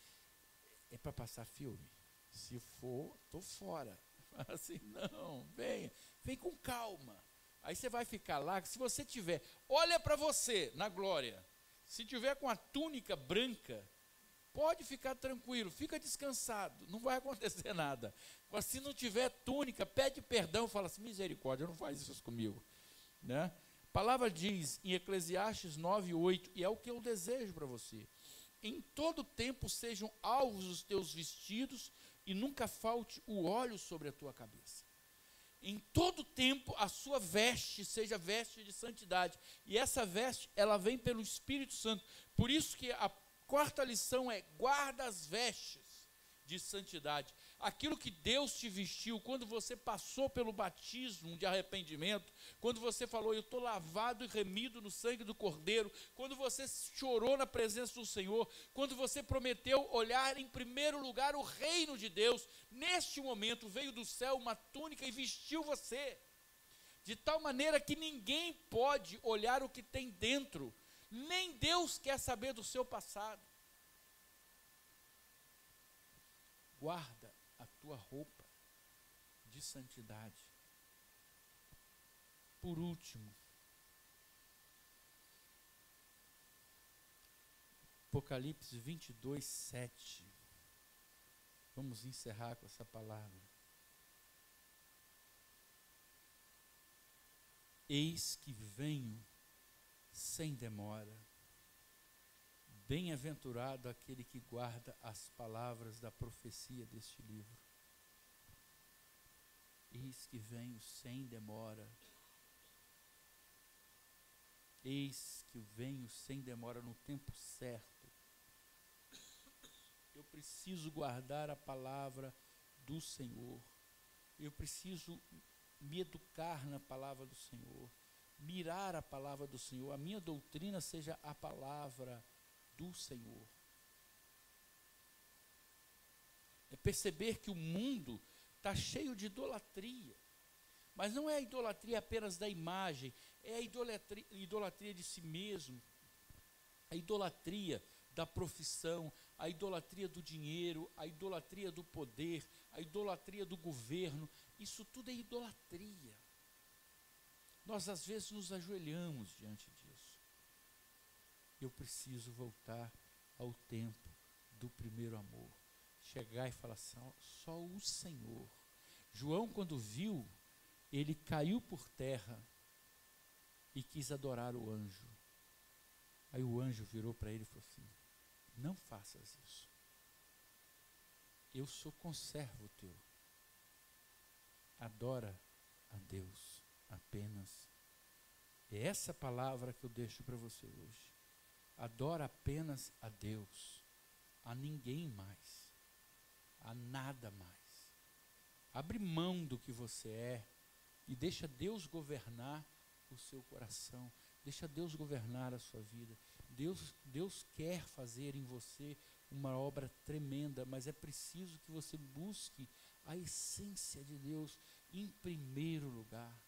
é para passar filme? Se for, estou fora. Fala assim, não, vem com calma. Aí você vai ficar lá, se você tiver, olha para você na glória, se tiver com a túnica branca, pode ficar tranquilo, fica descansado, não vai acontecer nada. Mas se não tiver túnica, pede perdão, fala assim, misericórdia, não faz isso comigo. Né? A palavra diz em Eclesiastes 9:8, e é o que eu desejo para você, em todo tempo sejam alvos os teus vestidos e nunca falte o óleo sobre a tua cabeça. Em todo tempo a sua veste seja veste de santidade, e essa veste, ela vem pelo Espírito Santo. Por isso que a quarta lição é, guarda as vestes de santidade. Aquilo que Deus te vestiu, quando você passou pelo batismo de arrependimento, quando você falou, eu estou lavado e remido no sangue do Cordeiro, quando você chorou na presença do Senhor, quando você prometeu olhar em primeiro lugar o reino de Deus, neste momento veio do céu uma túnica e vestiu você, de tal maneira que ninguém pode olhar o que tem dentro, nem Deus quer saber do seu passado. Guarda a tua roupa de santidade. Por último, Apocalipse 22:7. Vamos encerrar com essa palavra. Eis que venho sem demora. Bem-aventurado aquele que guarda as palavras da profecia deste livro. Eis que venho sem demora. Eis que venho sem demora no tempo certo. Eu preciso guardar a palavra do Senhor. Eu preciso me educar na palavra do Senhor. Mirar a palavra do Senhor. A minha doutrina seja a palavra do Senhor. É perceber que o mundo está cheio de idolatria. Mas não é a idolatria apenas da imagem, é a idolatria de si mesmo, a idolatria da profissão, a idolatria do dinheiro, a idolatria do poder, a idolatria do governo. Isso tudo é idolatria. Nós às vezes nos ajoelhamos diante disso. Eu preciso voltar ao tempo do primeiro amor. Chegar e falar assim, só o Senhor. João, quando viu, ele caiu por terra e quis adorar o anjo. Aí o anjo virou para ele e falou assim, não faças isso. Eu sou conservo teu. Adora a Deus apenas. É essa palavra que eu deixo para você hoje. Adora apenas a Deus, a ninguém mais, a nada mais. Abre mão do que você é e deixa Deus governar o seu coração. Deixa Deus governar a sua vida. Deus quer fazer em você uma obra tremenda, mas é preciso que você busque a essência de Deus em primeiro lugar.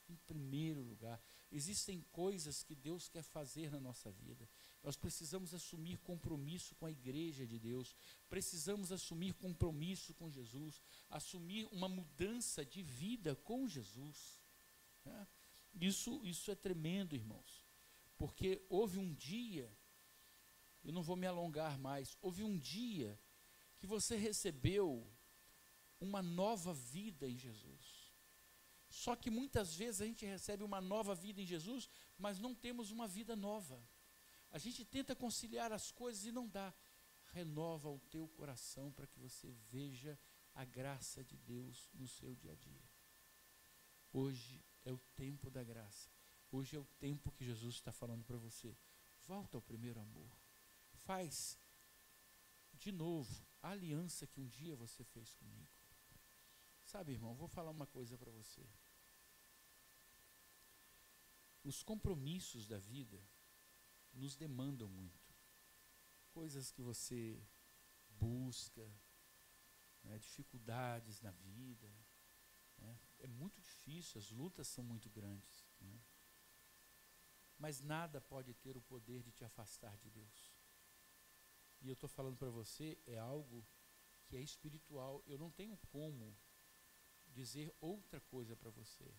Em primeiro lugar. Existem coisas que Deus quer fazer na nossa vida. Nós precisamos assumir compromisso com a igreja de Deus. Precisamos assumir compromisso com Jesus. Assumir uma mudança de vida com Jesus. Né? Isso é tremendo, irmãos. Porque houve um dia, eu não vou me alongar mais, houve um dia que você recebeu uma nova vida em Jesus. Só que muitas vezes a gente recebe uma nova vida em Jesus, mas não temos uma vida nova. A gente tenta conciliar as coisas e não dá. Renova o teu coração para que você veja a graça de Deus no seu dia a dia. Hoje é o tempo da graça. Hoje é o tempo que Jesus está falando para você. Volta ao primeiro amor. Faz de novo a aliança que um dia você fez comigo. Sabe, irmão, vou falar uma coisa para você. Os compromissos da vida nos demandam muito. Coisas que você busca, né, dificuldades na vida. Né, é muito difícil, as lutas são muito grandes. Né, mas nada pode ter o poder de te afastar de Deus. E eu estou falando para você, é algo que é espiritual. Eu não tenho como dizer outra coisa para você.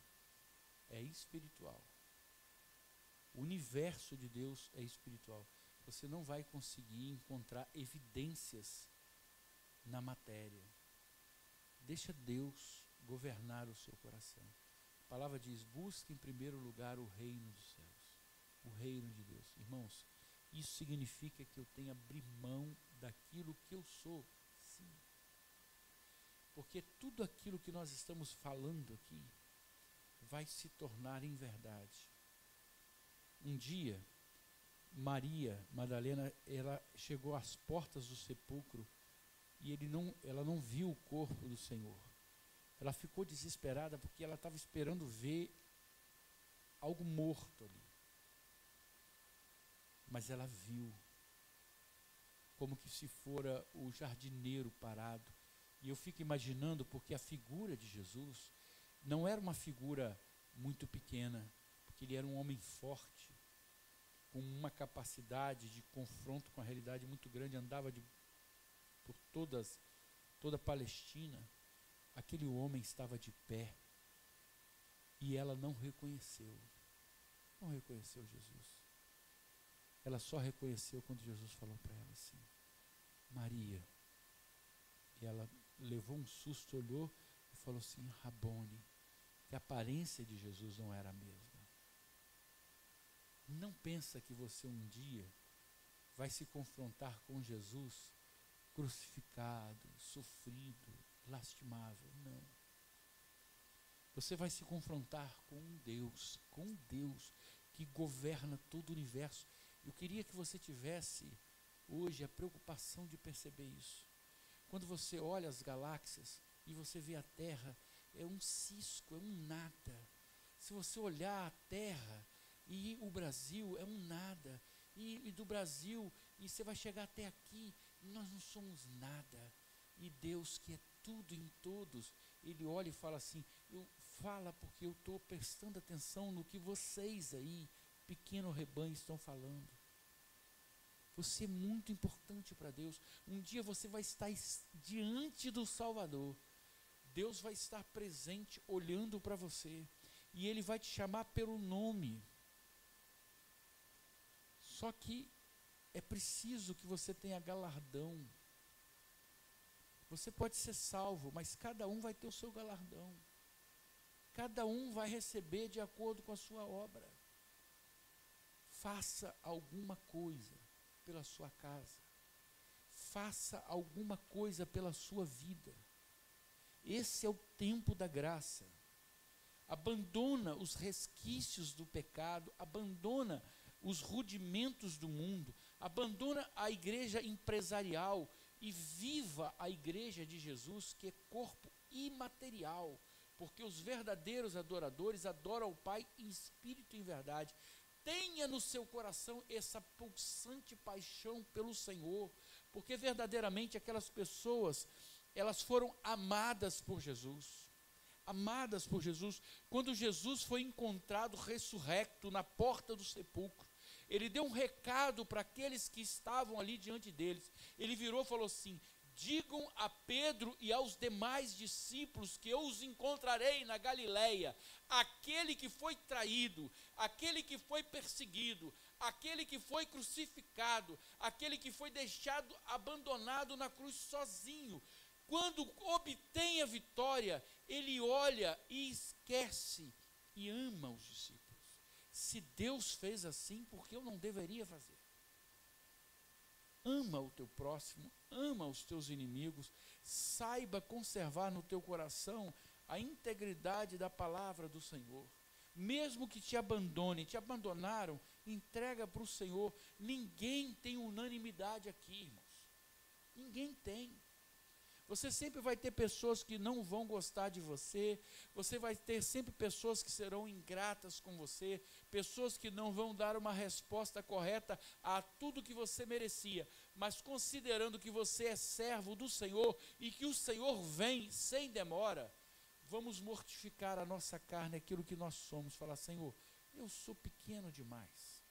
É espiritual. O universo de Deus é espiritual. Você não vai conseguir encontrar evidências na matéria. Deixa Deus governar o seu coração. A palavra diz, busque em primeiro lugar o reino dos céus. O reino de Deus. Irmãos, isso significa que eu tenho que abrir mão daquilo que eu sou. Sim. Porque tudo aquilo que nós estamos falando aqui vai se tornar em verdade. Um dia, Maria Madalena, ela chegou às portas do sepulcro e ela não viu o corpo do Senhor. Ela ficou desesperada porque ela estava esperando ver algo morto ali. Mas ela viu, como que se fora o jardineiro parado. E eu fico imaginando, porque a figura de Jesus não era uma figura muito pequena, porque ele era um homem forte, com uma capacidade de confronto com a realidade muito grande, andava por toda a Palestina. Aquele homem estava de pé e ela não reconheceu Jesus. Ela só reconheceu quando Jesus falou para ela assim, Maria. E ela levou um susto, olhou e falou assim, Rabone, que a aparência de Jesus não era a mesma. Não pensa que você um dia vai se confrontar com Jesus crucificado, sofrido, lastimável. Não. Você vai se confrontar com um Deus que governa todo o universo. Eu queria que você tivesse hoje a preocupação de perceber isso. Quando você olha as galáxias e você vê a Terra, é um cisco, é um nada. Se você olhar a Terra e o Brasil, é um nada. E do Brasil e você vai chegar até aqui, e nós não somos nada. E Deus, que é tudo em todos, Ele olha e fala assim, fala porque eu estou prestando atenção no que vocês aí, pequeno rebanho, estão falando. Você é muito importante para Deus. Um dia você vai estar diante do Salvador. Deus vai estar presente, olhando para você. E Ele vai te chamar pelo nome. Só que é preciso que você tenha galardão. Você pode ser salvo, mas cada um vai ter o seu galardão. Cada um vai receber de acordo com a sua obra. Faça alguma coisa pela sua casa. Faça alguma coisa pela sua vida. Esse é o tempo da graça. Abandona os resquícios do pecado, abandona os rudimentos do mundo, abandona a igreja empresarial e viva a igreja de Jesus, que é corpo imaterial, porque os verdadeiros adoradores adoram o Pai em espírito e em verdade. Tenha no seu coração essa pulsante paixão pelo Senhor, porque verdadeiramente aquelas pessoas, elas foram amadas por Jesus. Amadas por Jesus. Quando Jesus foi encontrado ressurrecto na porta do sepulcro, Ele deu um recado para aqueles que estavam ali diante deles. Ele virou e falou assim: digam a Pedro e aos demais discípulos que eu os encontrarei na Galileia. Aquele que foi traído, aquele que foi perseguido, aquele que foi crucificado, aquele que foi deixado abandonado na cruz sozinho, quando obtém a vitória, ele olha e esquece e ama os discípulos. Se Deus fez assim, por que eu não deveria fazer? Ama o teu próximo, ama os teus inimigos, saiba conservar no teu coração a integridade da palavra do Senhor. Mesmo que te abandonem, te abandonaram, entrega para o Senhor. Ninguém tem unanimidade aqui, irmãos. Ninguém tem. Você sempre vai ter pessoas que não vão gostar de você, você vai ter sempre pessoas que serão ingratas com você, pessoas que não vão dar uma resposta correta a tudo que você merecia, mas considerando que você é servo do Senhor e que o Senhor vem sem demora, vamos mortificar a nossa carne, aquilo que nós somos, falar: Senhor, eu sou pequeno demais.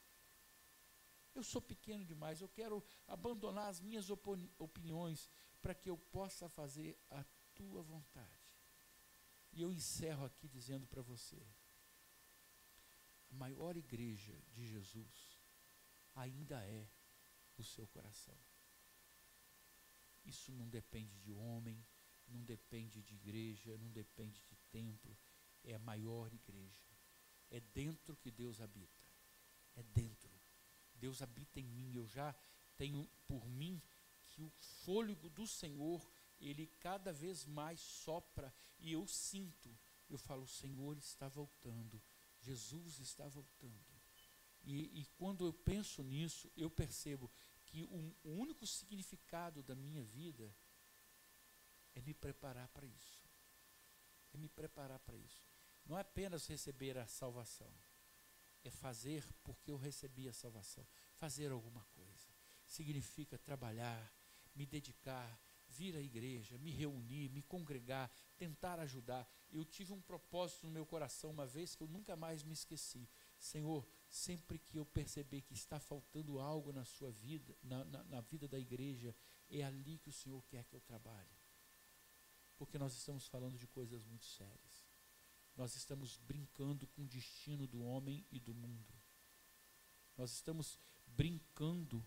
Eu sou pequeno demais, eu quero abandonar as minhas opiniões para que eu possa fazer a tua vontade. E eu encerro aqui dizendo para você: a maior igreja de Jesus ainda é o seu coração. Isso não depende de homem, não depende de igreja, não depende de templo. É a maior igreja. É dentro que Deus habita. É dentro. Deus habita em mim. Eu já tenho por mim que o fôlego do Senhor, ele cada vez mais sopra, e eu sinto, eu falo: o Senhor está voltando, Jesus está voltando. E quando eu penso nisso, eu percebo que o único significado da minha vida é me preparar para isso. É me preparar para isso. Não é apenas receber a salvação, é fazer porque eu recebi a salvação. Fazer alguma coisa. Significa trabalhar, me dedicar, vir à igreja, me reunir, me congregar, tentar ajudar. Eu tive um propósito no meu coração uma vez que eu nunca mais me esqueci. Senhor, sempre que eu perceber que está faltando algo na sua vida, na vida da igreja, é ali que o Senhor quer que eu trabalhe. Porque nós estamos falando de coisas muito sérias. Nós estamos brincando com o destino do homem e do mundo. Nós estamos brincando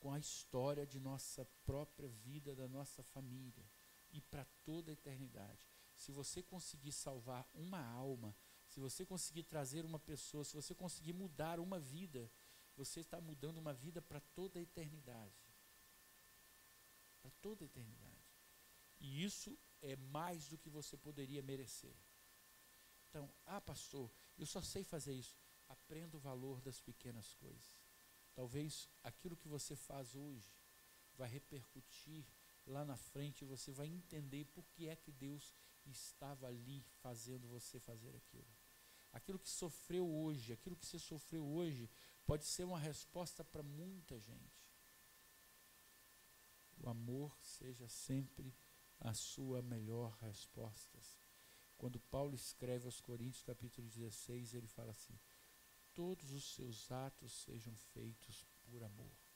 com a história de nossa própria vida, da nossa família, e para toda a eternidade. Se você conseguir salvar uma alma, se você conseguir trazer uma pessoa, se você conseguir mudar uma vida, você está mudando uma vida para toda a eternidade. Para toda a eternidade. E isso é mais do que você poderia merecer. Então, pastor, eu só sei fazer isso. Aprenda o valor das pequenas coisas. Talvez aquilo que você faz hoje vai repercutir lá na frente, e você vai entender por que é que Deus estava ali fazendo você fazer aquilo. Aquilo que sofreu hoje, aquilo que você sofreu hoje, pode ser uma resposta para muita gente. o amor seja sempre a sua melhor resposta. Quando Paulo escreve aos Coríntios, capítulo 16, ele fala assim: todos os seus atos sejam feitos por amor.